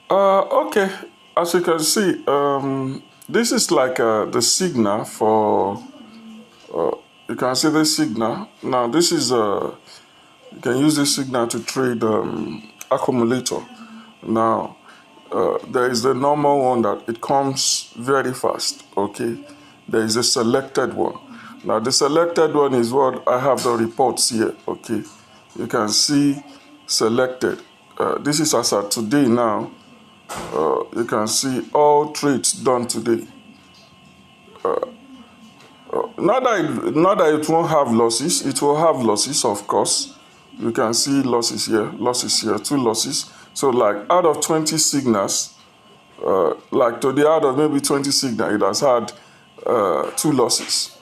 Okay, as you can see, this is like the signal for, you can see the signal. Now this is, you can use this signal to trade accumulator. Now, there is the normal one that it comes very fast, okay? There is a selected one. Now the selected one is what I have the reports here, okay? You can see selected. This is as of today now. You can see all trades done today. Not that it won't have losses. It will have losses, of course. You can see losses here, 2 losses. So like out of 20 signals, like today out of maybe 20 signals, it has had 2 losses.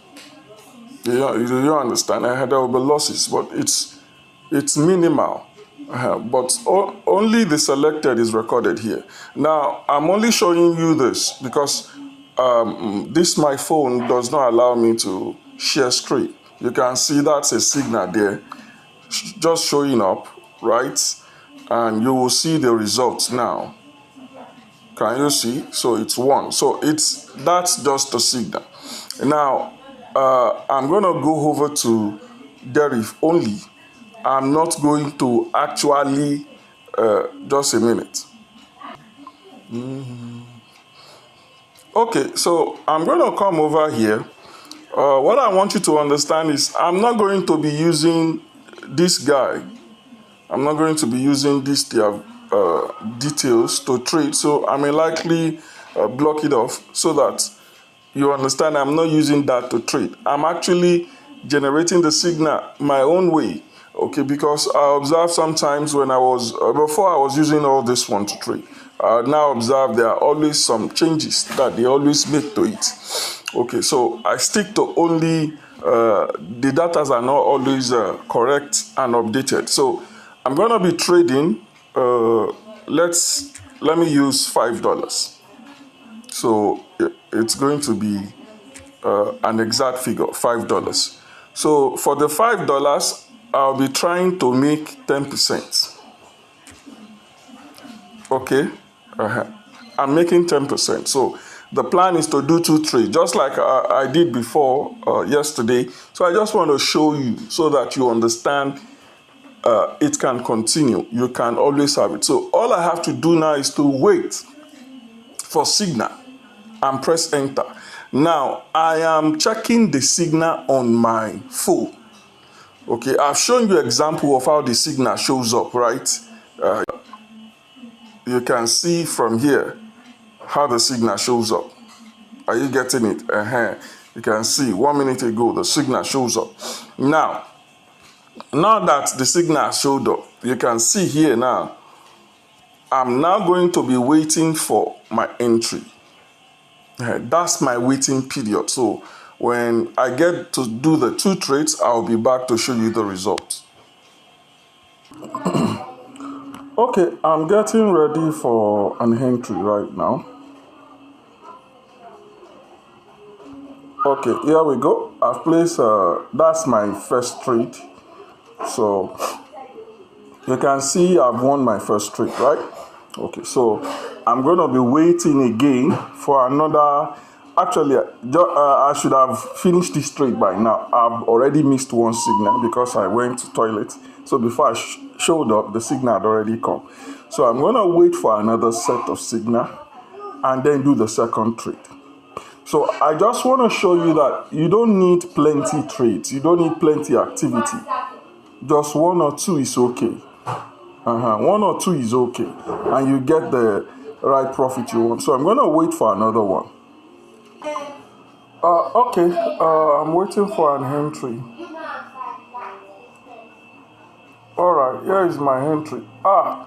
You understand? There will be losses, but it's minimal. But only the selected is recorded here. Now, I'm only showing you this because my phone does not allow me to share screen. You can see that's a signal there just showing up, right? And you will see the results now. Can you see? So it's 1. So that's just a signal. Now, I'm going to go over to Deriv only. I'm not going to actually, just a minute. Okay, so I'm going to come over here. What I want you to understand is I'm not going to be using this guy. I'm not going to be using these details to trade. So I may likely block it off so that you understand I'm not using that to trade. I'm actually generating the signal my own way. Okay, because I observed sometimes when before I was using all this one to trade. I now observe there are always some changes that they always make to it. Okay, so I stick to only, the data are not always correct and updated. So I'm going to be trading, let me use $5. So it's going to be an exact figure, $5. So for the $5, I'll be trying to make 10%. Okay, I'm making 10%. So the plan is to do 2 trades, just like I did before yesterday. So I just want to show you so that you understand it can continue. You can always have it. So all I have to do now is to wait for signal and press enter. Now I am checking the signal on my phone. Okay, I've shown you an example of how the signal shows up, right? You can see from here how the signal shows up. Are you getting it? You can see 1 minute ago the signal shows up. Now that the signal showed up, you can see here now, I'm now going to be waiting for my entry. That's my waiting period. So when I get to do the 2 trades, I'll be back to show you the results. Okay, I'm getting ready for an entry right now. Okay, here we go. I've placed, that's my first trade. So you can see I've won my first trade, right? Okay, so I'm going to be waiting again for another. Actually, I should have finished this trade by now. I've already missed 1 signal because I went to toilet. So before I showed up, the signal had already come. So I'm going to wait for another set of signal and then do the second trade. So I just want to show you that you don't need plenty trades. You don't need plenty activity. Just 1 or 2 is okay. 1 or 2 is okay. And you get the right profit you want. So I'm going to wait for another one. Okay, I'm waiting for an entry. Alright, here is my entry. I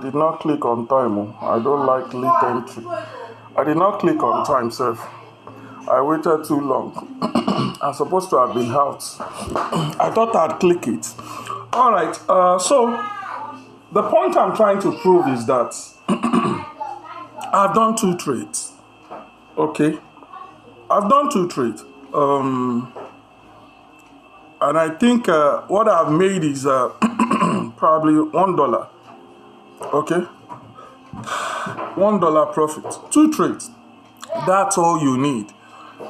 did not click on time. I don't like late entry. I did not click on time, sir. I waited too long. I'm supposed to have been out. I thought I'd click it. Alright, so the point I'm trying to prove is that I've done 2 trades. Okay, I've done 2 trades. And I think what I've made is probably $1. Okay. $1 profit. 2 trades. That's all you need.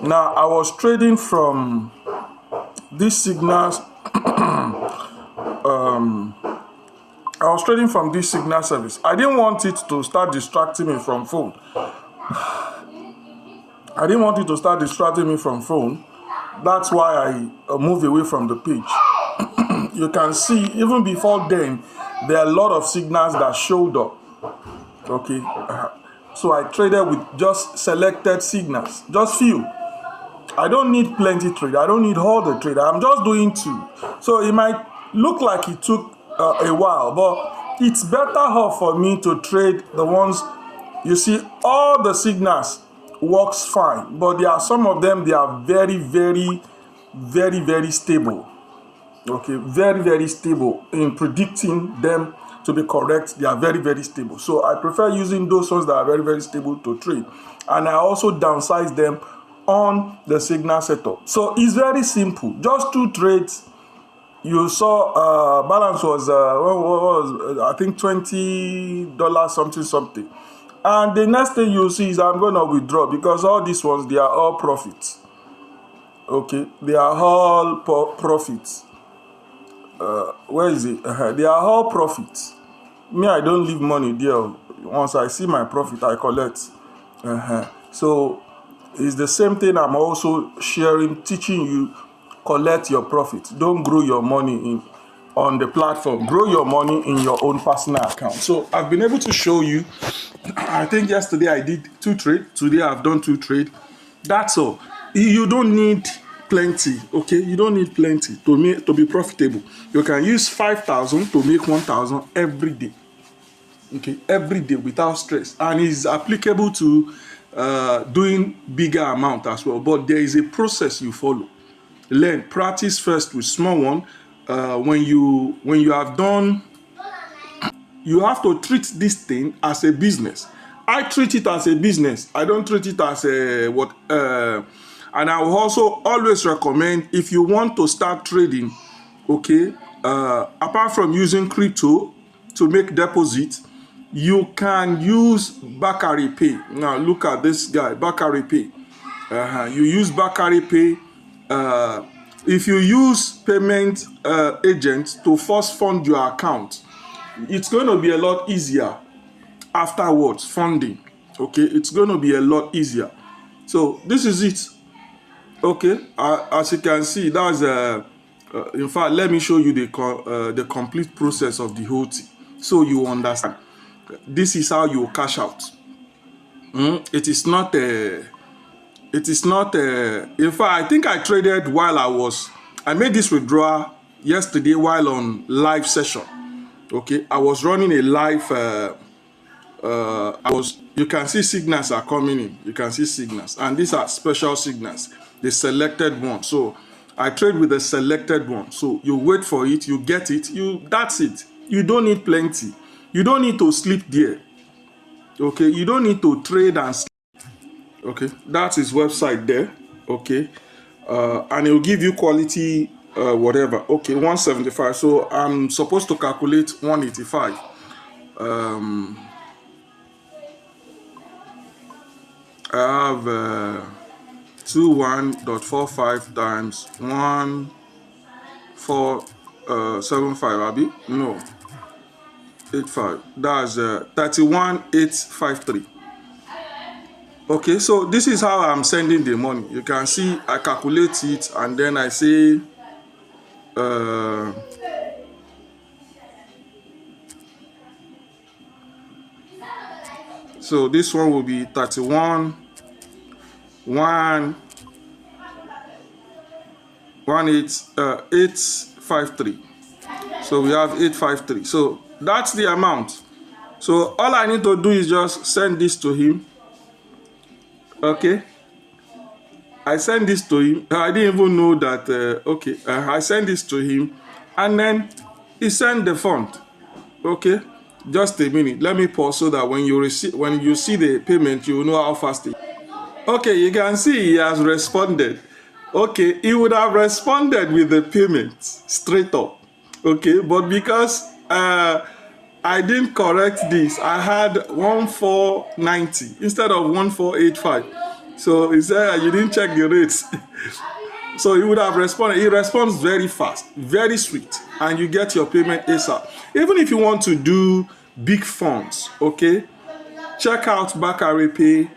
Now, I was trading from these signals. Service. I didn't want it to start distracting me from phone. That's why I move away from the page. You can see, even before then, there are a lot of signals that showed up. Okay. So I traded with just selected signals, just few. I don't need plenty trade. I don't need all the trade. I'm just doing 2. So it might look like it took a while, but it's better off for me to trade the ones, you see, all the signals works fine, but there are some of them, they are very, very, very, very stable. Okay, very, very stable in predicting them to be correct. They are very, very stable. So I prefer using those ones that are very, very stable to trade. And I also downsize them on the signal setup. So it's very simple. Just 2 trades. You saw balance was I think $20 something. And the next thing you see is I'm going to withdraw, because all these ones, they are all profits. Okay, they are all profits. Where is it? They are all profits. Me, I don't leave money there. Once I see my profit, I collect. So it's the same thing I'm also sharing, teaching you. Collect your profit. Don't grow your money on the platform. Grow your money in your own personal account. So I've been able to show you. I think yesterday I did 2 trades. Today I've done 2 trades. That's all. You don't need plenty. Okay, you don't need plenty to be profitable. You can use 5,000 to make 1,000 every day. Okay, every day without stress, and it's applicable to doing bigger amount as well. But there is a process you follow. Learn, practice first with small one. When you have done, you have to treat this thing as a business. I treat it as a business. I don't treat it as a what. And I will also always recommend, if you want to start trading, okay, apart from using crypto to make deposits, you can use Bakari Pay. Now look at this guy, Bakari Pay. You use Bakari Pay. If you use payment agent to first fund your account, it's going to be a lot easier afterwards, funding. Okay, it's going to be a lot easier. So this is it. Okay, as you can see, that's in fact, let me show you the complete process of the whole thing, so you understand. This is how you cash out. It is not in fact, I think I traded while I made this withdrawal yesterday while on live session. Okay, I was running a live, you can see signals are coming in. You can see signals, and these are special signals, the selected one. So I trade with the selected one. So you wait for it, you get it, that's it. You don't need plenty. You don't need to sleep there. Okay, you don't need to trade and sleep. Okay, that's his website there. Okay, and it will give you quality whatever. Okay, 175. So I'm supposed to calculate 185. I have 21.45 times 1475. Abi? No, 85. That's 31,853. Okay, so this is how I'm sending the money. You can see I calculate it, and then I say so this one will be 853. So we have 853. So that's the amount. So all I need to do is just send this to him. Okay, I send this to him. I didn't even know that. Okay, I send this to him, and then he sent the fund. Okay, just a minute. Let me pause so that when you see the payment, you will know how fast it. Okay, you can see he has responded. Okay, he would have responded with the payment straight up. Okay, but because I didn't correct this. I had 1490 instead of 1485. So he said you didn't check the rates. So he would have responded. He responds very fast, very sweet, and you get your payment ASAP. Even if you want to do big funds, okay, check out Bakare Pay.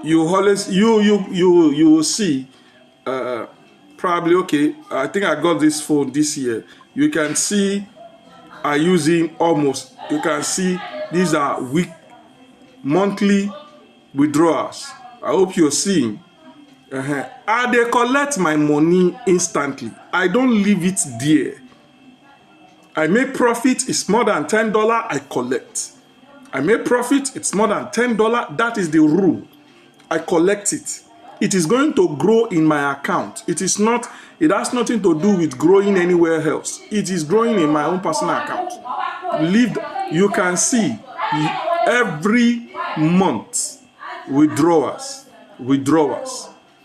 You always you will see. Probably okay. I think I got this phone this year. You can see I using almost. You can see these are monthly withdrawals. I hope you're seeing. They collect my money instantly. I don't leave it there. I make profit, it's more than $10, I collect. I make profit, it's more than $10, that is the rule. I collect it. It is going to grow in my account. It has nothing to do with growing anywhere else. It is growing in my own personal account. You can see every month withdrawals.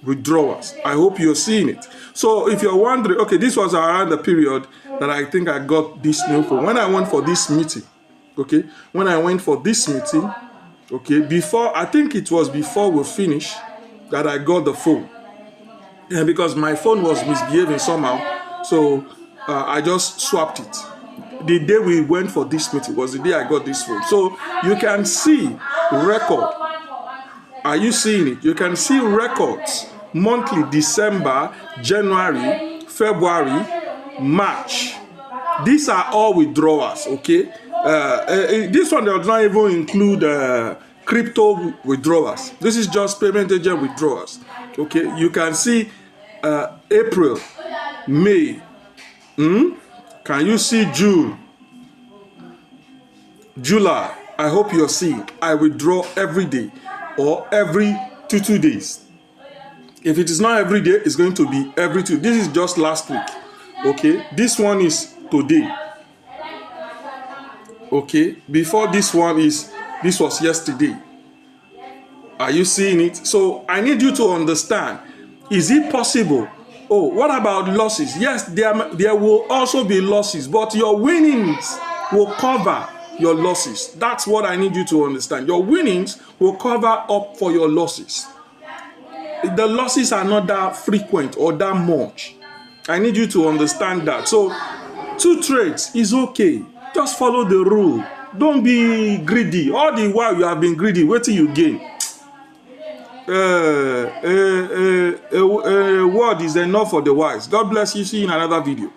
I hope you're seeing it. So if you're wondering, okay, this was around the period that I think I got this new phone. When I went for this meeting, okay, before, I think it was before we finished that I got the phone. Yeah, because my phone was misbehaving somehow, so I just swapped it. The day we went for this meeting was the day I got this phone. So you can see record. Are you seeing it? You can see records monthly: December, January, February, March. These are all withdrawals, okay? This one does not even include crypto withdrawals. This is just payment agent withdrawals, okay? You can see April, May. Can you see June, July? I hope you're seeing. I withdraw every day or every 2 days. If it is not every day, it's going to be every 2. This is just last week, okay? This one is today, okay? Before this was yesterday. Are you seeing it? So I need you to understand, is it possible? Oh, what about losses? Yes, there will also be losses, but your winnings will cover your losses. That's what I need you to understand. Your winnings will cover up for your losses. The losses are not that frequent or that much. I need you to understand that. So 2 trades is okay. Just follow the rule. Don't be greedy. All the while you have been greedy, wait till you gain. A word is enough for the wise. God bless you. See you in another video.